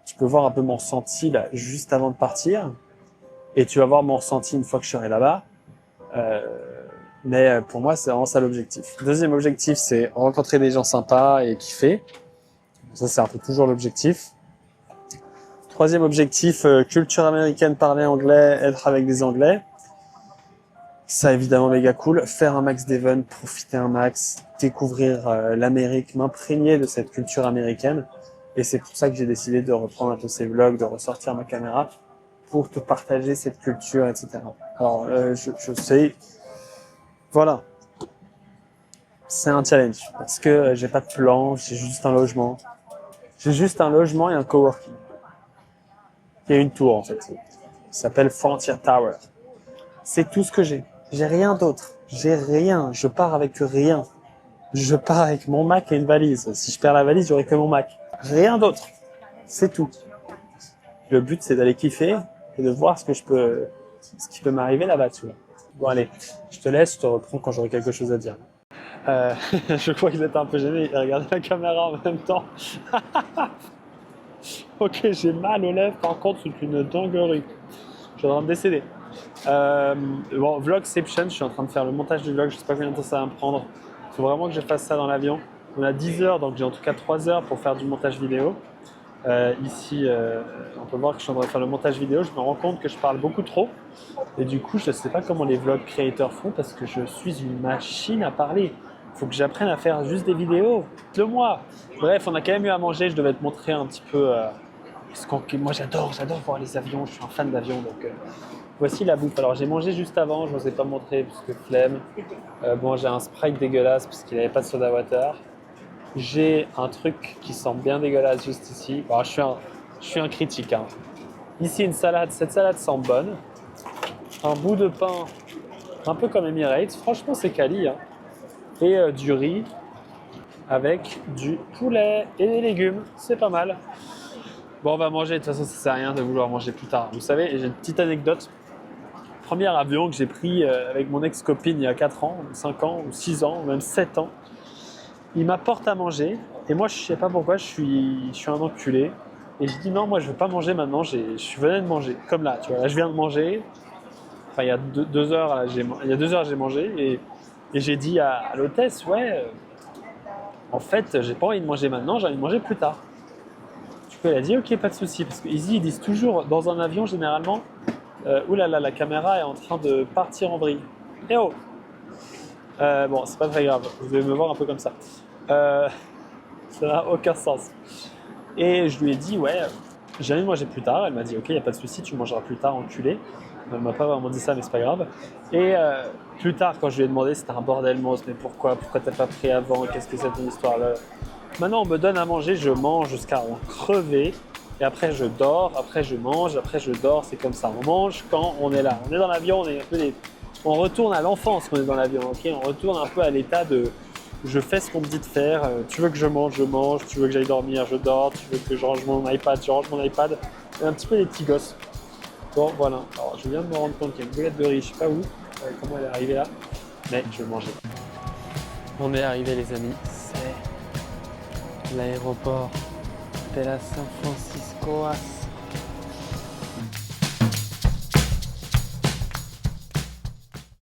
tu peux voir un peu mon ressenti là, juste avant de partir, et tu vas voir mon ressenti une fois que je serai là-bas. Mais pour moi, c'est vraiment ça l'objectif. Deuxième objectif, c'est rencontrer des gens sympas et kiffer. Ça, c'est un peu toujours l'objectif. Troisième objectif, culture américaine, parler anglais, être avec des anglais. Ça, évidemment, méga cool. Faire un max d'events, profiter un max, découvrir l'Amérique, m'imprégner de cette culture américaine. Et c'est pour ça que j'ai décidé de reprendre un peu ces vlogs, de ressortir ma caméra pour te partager cette culture, etc. Alors, je sais, voilà. C'est un challenge parce que j'ai pas de plan, j'ai juste un logement. J'ai juste un logement et un coworking. Il y a une tour en fait. Ça s'appelle Frontier Tower. C'est tout ce que j'ai. J'ai rien d'autre. J'ai rien. Je pars avec rien. Je pars avec mon Mac et une valise. Si je perds la valise, j'aurai que mon Mac. Rien d'autre. C'est tout. Le but, c'est d'aller kiffer et de voir ce qui peut m'arriver là-bas, tu vois. Bon, allez. Je te laisse, je te reprends quand j'aurai quelque chose à dire. Je crois qu'il était un peu gêné. Il regardait la caméra en même temps. Ok, j'ai mal aux lèvres, par contre, c'est une dinguerie. Je suis en train de décéder. Bon, Vlogception, je suis en train de faire le montage du vlog, je sais pas combien de temps ça va me prendre. Il faut vraiment que je fasse ça dans l'avion. On a 10 heures, donc j'ai en tout cas 3 heures pour faire du montage vidéo. Ici, on peut voir que je suis en train de faire le montage vidéo. Je me rends compte que je parle beaucoup trop. Et du coup, je ne sais pas comment les vlog créateurs font parce que je suis une machine à parler. Il faut que j'apprenne à faire juste des vidéos. Dites-le moi. Bref, on a quand même eu à manger. Je devais te montrer un petit peu. Moi, j'adore voir les avions. Je suis un fan d'avions. Donc, voici la bouffe. Alors, j'ai mangé juste avant. Je ne vous ai pas montré parce que flemme. Bon, j'ai un Sprite dégueulasse parce qu'il n'avait pas de soda water. J'ai un truc qui sent bien dégueulasse juste ici. Alors, je suis un critique. Hein. Ici, une salade. Cette salade sent bonne. Un bout de pain, un peu comme Emirates. Franchement, c'est quali. Hein. et du riz avec du poulet et des légumes. C'est pas mal. Bon, on va manger. De toute façon, ça sert à rien de vouloir manger plus tard. Vous savez, j'ai une petite anecdote. Premier avion que j'ai pris avec mon ex-copine il y a 4 ans, ou 5 ans, ou 6 ans, ou même 7 ans. Il m'apporte à manger. Et moi, je sais pas pourquoi, je suis un enculé. Et je dis non, moi, je veux pas manger maintenant. Je venais de manger. Comme là, tu vois. Là, je viens de manger. Enfin, il y a 2 heures, là, il y a 2 heures, j'ai mangé. Et j'ai dit à l'hôtesse, ouais, en fait, j'ai pas envie de manger maintenant, j'ai envie de manger plus tard. Du coup, elle a dit, ok, pas de souci. Parce qu'ils disent toujours, dans un avion, généralement, oulala, la caméra est en train de partir en vrille. Eh oh bon, c'est pas très grave, vous devez me voir un peu comme ça. Ça n'a aucun sens. Et je lui ai dit, ouais, j'ai envie de manger plus tard. Elle m'a dit, ok, il n'y a pas de souci, tu mangeras plus tard, enculé. Elle m'a pas vraiment dit ça, mais c'est pas grave. Et plus tard, quand je lui ai demandé, c'était un bordel monstre, mais pourquoi t'as pas pris avant, qu'est-ce que c'est ton histoire là? Maintenant, on me donne à manger, je mange jusqu'à en crever. Et après, je dors, après, je mange, après, je dors. C'est comme ça. On mange quand on est là. On est dans l'avion, on est un peu on retourne à l'enfance quand on est dans l'avion. Okay, on retourne un peu à l'état de je fais ce qu'on me dit de faire. Tu veux que je mange, je mange. Tu veux que j'aille dormir, je dors. Tu veux que je range mon iPad, je range mon iPad. C'est un petit peu des petits gosses. Bon, voilà. Alors, je viens de me rendre compte qu'il y a une boulette de riz, je sais pas où, comment elle est arrivée là, mais je vais manger. On est arrivé, les amis. C'est l'aéroport de la San Francisco.